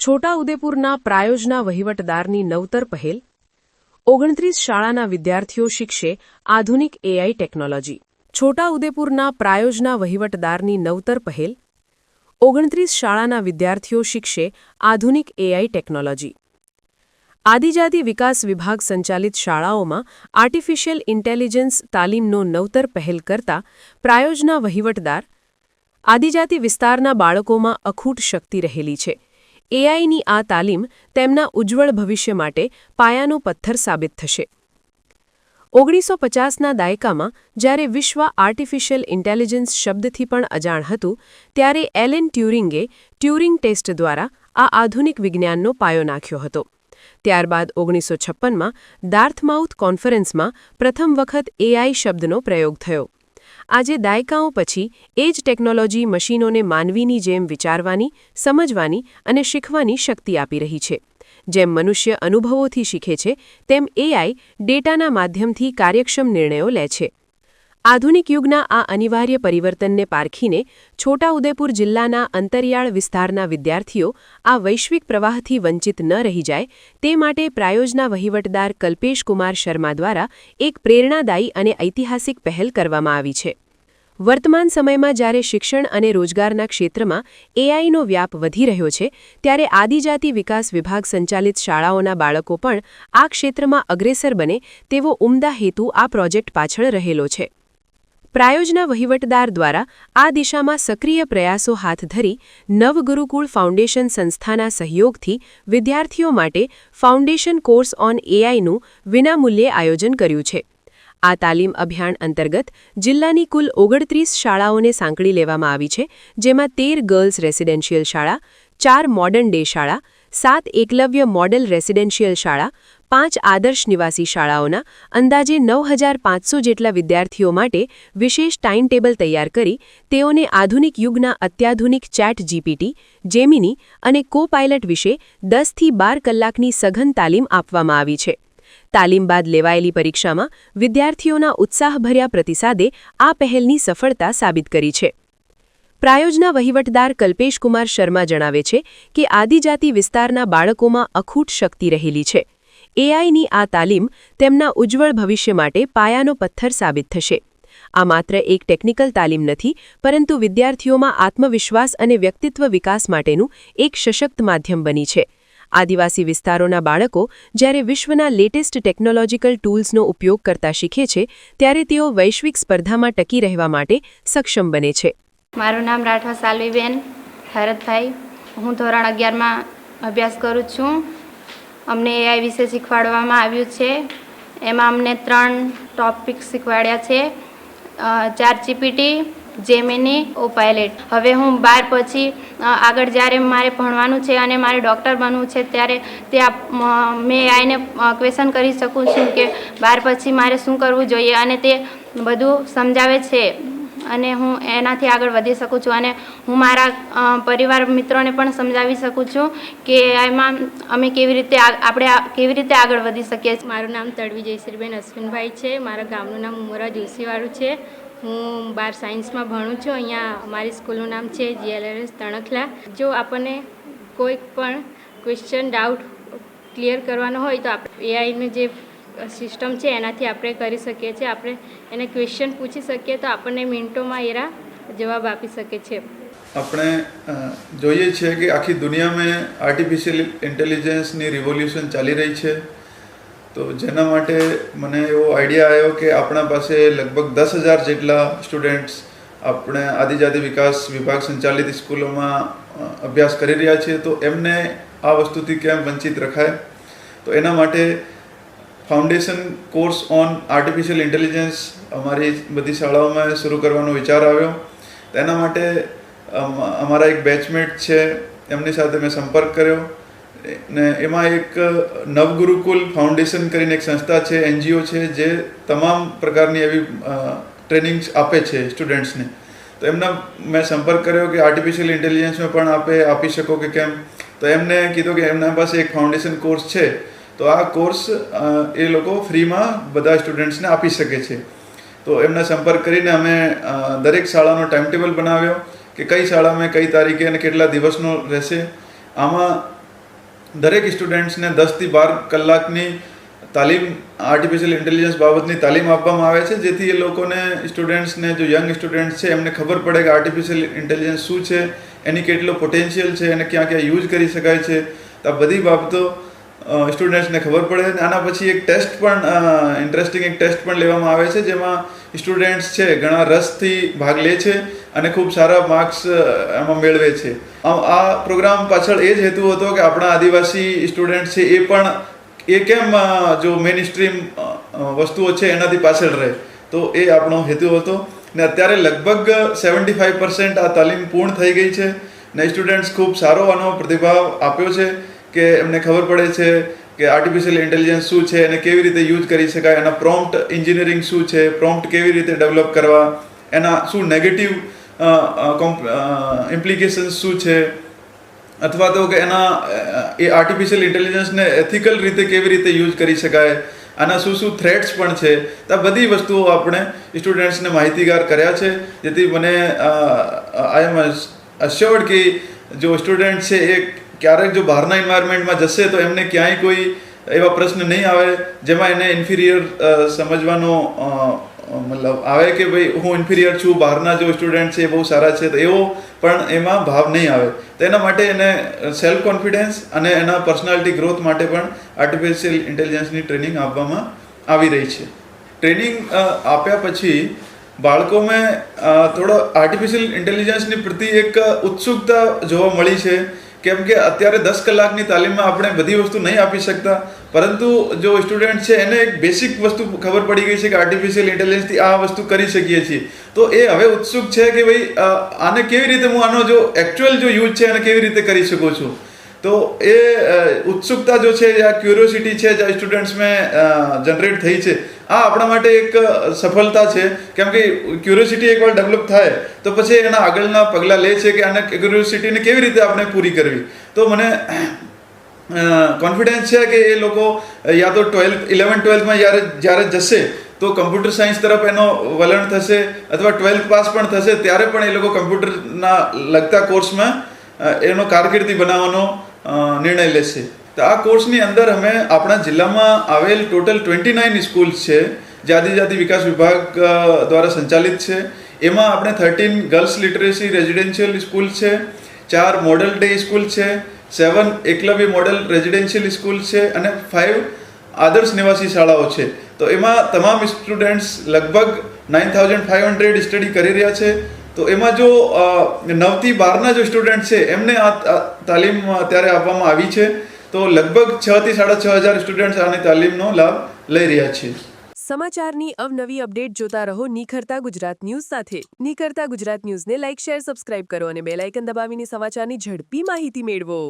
છોટાઉદેપુરના પ્રાયોજના વહીવટદારની નવતર પહેલ 29 શાળાના વિદ્યાર્થીઓ શીખશે આધુનિક એઆઈ ટેકનોલોજી। છોટાઉદેપુરના પ્રાયોજના વહીવટદારની નવતર પહેલ 29 શાળાના વિદ્યાર્થીઓ શીખશે આધુનિક એઆઈ ટેકનોલોજી। આદિજાતિ વિકાસ વિભાગ સંચાલિત શાળાઓમાં આર્ટિફિશિયલ ઇન્ટેલિજન્સ તાલીમનો નવતર પહેલ કરતા પ્રાયોજના વહીવટદાર આદિજાતિ વિસ્તારના બાળકોમાં અખૂટ શક્તિ રહેલી છે। એઆઈની આ તાલીમ તેમના ઉજ્જવળ ભવિષ્ય માટે પાયાનો પથ્થર સાબિત થશે। 1950ના દાયકામાં જ્યારે વિશ્વ આર્ટિફિશિયલ ઇન્ટેલિજન્સ શબ્દથી પણ અજાણ હતું ત્યારે એલેન ટ્યુરિંગે ટ્યુરિંગ ટેસ્ટ દ્વારા આ આધુનિક વિજ્ઞાનનો પાયો નાખ્યો હતો। ત્યારબાદ 1956માં ડાર્થમાઉથ કોન્ફરન્સમાં પ્રથમ વખત એઆઈ શબ્દનો પ્રયોગ થયો। આજે દાયકાઓ પછી એ જ ટેકનોલોજી મશીનોને માનવીની જેમ વિચારવાની, સમજવાની અને શીખવાની શક્તિ આપી રહી છે। જેમ મનુષ્ય અનુભવોથી શીખે છે તેમ એઆઈ ડેટાના માધ્યમથી કાર્યક્ષમ નિર્ણયો લે છે। આધુનિક યુગના આ અનિવાર્ય પરિવર્તનને પારખીને છોટાઉદેપુર જિલ્લાના અંતરિયાળ વિસ્તારના વિદ્યાર્થીઓ આ વૈશ્વિક પ્રવાહથી વંચિત ન રહી જાય તે માટે પ્રાયોજના વહીવટદાર કલ્પેશ કુમાર શર્મા દ્વારા એક પ્રેરણાદાયી અને ઐતિહાસિક પહેલ કરવામાં આવી છે। વર્તમાન સમયમાં જ્યારે શિક્ષણ અને રોજગારના ક્ષેત્રમાં એઆઈનો વ્યાપ વધી રહ્યો છે ત્યારે આદિજાતિ વિકાસ વિભાગ સંચાલિત શાળાઓના બાળકો પણ આ ક્ષેત્રમાં અગ્રેસર બને તેવો ઉમદા હેતુ આ પ્રોજેક્ટ પાછળ રહેલો છે। પ્રાયોજના વહીવટદાર દ્વારા આ દિશામાં સક્રિય પ્રયાસો હાથ ધરી નવગુરુકુળ ફાઉન્ડેશન સંસ્થાના સહયોગથી વિદ્યાર્થીઓ માટે ફાઉન્ડેશન કોર્સ ઓન એઆઈનું વિનામૂલ્યે આયોજન કર્યું છે। આ તાલીમ અભિયાન અંતર્ગત જિલ્લાની કુલ 29 શાળાઓને સાંકળી લેવામાં આવી છે, જેમાં 13 ગર્લ્સ રેસિડેન્શિયલ શાળા, 4 મોડર્ન ડે શાળા, 7 એકલવ્ય મોડલ રેસિડેન્શિયલ શાળા, 5 આદર્શ નિવાસી શાળાઓના અંદાજે 9500 જેટલા વિદ્યાર્થીઓ માટે વિશેષ ટાઈમ ટેબલ તૈયાર કરી તેઓને આધુનિક યુગના અત્યાધુનિક ચેટ જીપીટી, જેમિની અને કો-પાયલટ વિશે 10થી 12 કલાકની સઘન તાલીમ આપવામાં આવી છે। તાલીમ બાદ લેવાયેલી પરીક્ષામાં વિદ્યાર્થીઓના ઉત્સાહભર્યા પ્રતિસાદે આ પહેલની સફળતા સાબિત કરી છે। પ્રાયોજના વહીવટદાર કલ્પેશ કુમાર શર્મા જણાવે છે કે આદિજાતિ વિસ્તારના બાળકોમાં અખૂટ શક્તિ રહેલી છે। એઆઈની આ તાલીમ તેમના ઉજ્જવળ ભવિષ્ય માટે પાયાનો પથ્થર સાબિત થશે। આ માત્ર એક ટેકનિકલ તાલીમ નથી, પરંતુ વિદ્યાર્થીઓમાં આત્મવિશ્વાસ અને વ્યક્તિત્વ વિકાસ માટેનું એક સશક્ત માધ્યમ બની છે। આદિવાસી વિસ્તારોના બાળકો જ્યારે વિશ્વના લેટેસ્ટ ટેકનોલોજીકલ ટૂલ્સનો ઉપયોગ કરતા શીખે છે ત્યારે તેઓ વૈશ્વિક સ્પર્ધામાં ટકી રહેવા માટે સક્ષમ બને છે। મારું નામ રાઠવા સાલ્વીબેન હરતભાઈ, હું ધોરણ 11માં અભ્યાસ કરું છું। અમને એઆઈ વિશે શીખવાડવામાં આવ્યું છે। એમાં અમને 3 ટોપિક શીખવાડ્યા છે, ચેટ જીપીટી, જેમિની, કો-પાયલટ। હવે હું 12 પછી આગળ જ્યારે મારે ભણવાનું છે અને મારે ડૉક્ટર બનવું છે ત્યારે મેં એઆઈને ક્વેશ્ચન કરી શકું છું કે 12 પછી મારે શું કરવું જોઈએ અને તે બધું સમજાવે છે અને હું એનાથી આગળ વધી શકું છું અને હું મારા પરિવાર મિત્રોને પણ સમજાવી શકું છું કે એમાં અમે કેવી રીતે આગળ વધી શકીએ। મારું નામ તડવી જયશ્રીબેન અશ્વિનભાઈ છે। મારા ગામનું નામ ઉમરા જોશીવાળું છે। હું 12 સાયન્સમાં ભણું છું। અહીંયા અમારી સ્કૂલનું નામ છે GLRS તણખલા। જો આપણને કોઈ પણ ક્વેશ્ચન ડાઉટ ક્લિયર કરવાનો હોય તો આપણે એઆઈનું જે સિસ્ટમ છે એનાથી આપણે કરી શકીએ છીએ। આપણે એને ક્વેશ્ચન પૂછી શકીએ તો આપણને મિનિટોમાં એરા જવાબ આપી શકે છે। આપણે જોઈએ છીએ કે આખી દુનિયામાં આર્ટિફિશિયલ ઇન્ટેલિજન્સની રિવોલ્યુશન ચાલી રહી છે। તો જેના માટે મને એવો આઈડિયા આવ્યો કે આપણા પાસે લગભગ 10,000 જેટલા સ્ટુડન્ટ્સ આપણે આદિજાતિ વિકાસ વિભાગ સંચાલિત સ્કૂલોમાં અભ્યાસ કરી રહ્યા છીએ, તો એમને આ વસ્તુથી કેમ વંચિત રખાય, તો એના માટે foundation course on artificial intelligence અમારી બધી શાળાઓમાં શરૂ કરવાનો વિચાર આવ્યો। તેના માટે અમારા એક બેચમેટ છે એમની સાથે મેં સંપર્ક કર્યો ને એમાં એક નવગુરુકુલ ફાઉન્ડેશન કરીને એક સંસ્થા છે, NGO છે, જે તમામ પ્રકારની એવી ટ્રેનિંગ્સ આપે છે સ્ટુડન્ટ્સને। તો એમના મેં સંપર્ક કર્યો કે આર્ટિફિશિયલ ઇન્ટેલિજન્સમાં પણ આપી શકો કે કેમ, તો એમને કીધું કે એમના પાસે એક ફાઉન્ડેશન કોર્સ છે, તો આ કોર્સ એ લોકો ફ્રીમાં બધા સ્ટુડન્ટ્સને આપી શકે છે। તો એમના સંપર્ક કરીને અમે દરેક શાળાનો ટાઈમ ટેબલ બનાવ્યો કે કઈ શાળામાં કઈ તારીખે અને કેટલા દિવસનો રહેશે। આમાં દરેક સ્ટુડન્ટ્સને 10થી 12 કલાકની તાલીમ આર્ટિફિશિયલ ઇન્ટેલિજન્સ બાબતની તાલીમ આપવામાં આવે છે, જેથી એ લોકોને સ્ટુડન્ટ્સને જો યંગ સ્ટુડન્ટ્સ છે એમને ખબર પડે કે આર્ટિફિશિયલ ઇન્ટેલિજન્સ શું છે, એની કેટલો પોટેન્શિયલ છે અને ક્યાં ક્યાં યુઝ કરી શકાય છે. તો આ બધી બાબતો સ્ટુડન્ટ્સને ખબર પડે. અને આના પછી એક ટેસ્ટ પણ ઇન્ટરેસ્ટિંગ એક ટેસ્ટ પણ લેવામાં આવે છે, જેમાં સ્ટુડન્ટ્સ છે ઘણા રસથી ભાગ લે છે અને ખૂબ સારા માર્ક્સ એમાં મેળવે છે. આ પ્રોગ્રામ પાછળ એ જ હેતુ હતો કે આપણા આદિવાસી સ્ટુડન્ટ છે એ કેમ જો મેઇન સ્ટ્રીમ વસ્તુઓ છે એનાથી પાછળ રહે, તો એ આપણો હેતુ હતો. ને અત્યારે લગભગ 75% આ તાલીમ પૂર્ણ થઈ ગઈ છે ને સ્ટુડન્ટ્સ ખૂબ સારો આનો પ્રતિભાવ આપ્યો છે કે એમને ખબર પડે છે કે આર્ટિફિશિયલ ઇન્ટેલિજન્સ શું છે અને કેવી રીતે યુઝ કરી શકાય, એના પ્રોમ્પ્ટ એન્જિનિયરિંગ શું છે, પ્રોમ્પ્ટ કેવી રીતે ડેવલપ કરવા, એના શું નેગેટિવ ઇમ્પ્લિકેશન્સ શું છે, અથવા તો કે એના એ આર્ટિફિશિયલ ઇન્ટેલિજન્સને એથિકલ રીતે કેવી રીતે યુઝ કરી શકાય, આના શું શું થ્રેટ્સ પણ છે. તો આ બધી વસ્તુઓ આપણે સ્ટુડન્ટ્સને માહિતીગાર કર્યા છે, જેથી મને આઈ એમ અશ્યોર્ડ કે જો સ્ટુડન્ટ છે એ ક્યારેક જો બહારના એન્વાયરમેન્ટમાં જશે તો એમને ક્યાંય કોઈ એવા પ્રશ્ન નહીં આવે જેમાં એને ઇન્ફિરિયર સમજવાનો મતલબ આવે કે ભાઈ હું ઇન્ફિરિયર છું, બહારના જો સ્ટુડન્ટ છે એ બહુ સારા છે, તો એવો પણ એમાં ભાવ નહીં આવે. તો એના માટે એને સેલ્ફ કોન્ફિડન્સ અને એના પર્સનાલિટી ગ્રોથ માટે પણ આર્ટિફિશિયલ ઇન્ટેલિજન્સની ટ્રેનિંગ આપવામાં આવી રહી છે. ટ્રેનિંગ આપ્યા પછી બાળકોમાં થોડો આર્ટિફિશિયલ ઇન્ટેલિજન્સની પ્રતિ એક ઉત્સુકતા જોવા મળી છે, કેમ કે અત્યારે 10 કલાકની તાલીમમાં આપણે બધી વસ્તુ નહીં આપી શકતા, પરંતુ જો સ્ટુડન્ટ છે એને એક બેસિક વસ્તુ ખબર પડી ગઈ છે કે આર્ટિફિશિયલ ઇન્ટેલિજન્સથી આ વસ્તુ કરી શકીએ છીએ, તો એ હવે ઉત્સુક છે કે ભાઈ આને કેવી રીતે હું આનો જો એકચ્યુઅલ જો યુઝ છે એને કેવી રીતે કરી શકું છું. તો એ ઉત્સુકતા જો છે, આ ક્યુરિયોસિટી છે જે સ્ટુડન્ટ્સમાં જનરેટ થઈ છે, આ આપણા માટે એક સફળતા છે. કેમ કે ક્યુરિયોસિટી એકવાર ડેવલપ થાય તો પછી એના આગળના પગલાં લે છે કે આને ક્યુરિયોસિટીને કેવી રીતે આપણે પૂરી કરવી. તો મને કોન્ફિડન્સ છે કે એ લોકો યા તો 11-12માં જ્યારે જશે તો કમ્પ્યુટર સાયન્સ તરફ એનો વલણ થશે, અથવા 12th પાસ પણ થશે ત્યારે પણ એ લોકો કમ્પ્યુટરના લગતા કોર્સમાં એનો કારકિર્દી બનાવવાનો નિર્ણય લેશે. તો આ કોર્સની અંદર અમે આપણા જિલ્લામાં આવેલ ટોટલ 29 સ્કૂલ્સ છે જે આદિજાતિ વિકાસ વિભાગ દ્વારા સંચાલિત છે. એમાં આપણે 13 ગર્લ્સ લિટરેસી રેઝિડેન્શિયલ સ્કૂલ છે, 4 મોડલ ડે સ્કૂલ છે, 7 એકલવ્ય મોડલ રેઝિડેન્શિયલ સ્કૂલ છે અને 5 આદર્શ નિવાસી શાળાઓ છે. તો એમાં તમામ સ્ટુડન્ટ્સ લગભગ 9500 સ્ટડી કરી રહ્યા છે. તો એમાં જો 9 થી 12ના જો સ્ટુડન્ટ છે એમને આ તાલીમ અત્યારે આપવામાં આવી છે. તો લગભગ 6 થી 6500 સ્ટુડન્ટ્સ આની તાલીમનો લાભ લઈ રહ્યા છે. સમાચારની અવનવી અપડેટ જોતા રહો નિખરતા ગુજરાત ન્યૂઝ સાથે. નિખરતા ગુજરાત ન્યૂઝને લાઇક, શેર, સબસ્ક્રાઇબ કરો અને બેલ આઇકન દબાવીને સમાચારની ઝડપી માહિતી મેળવો.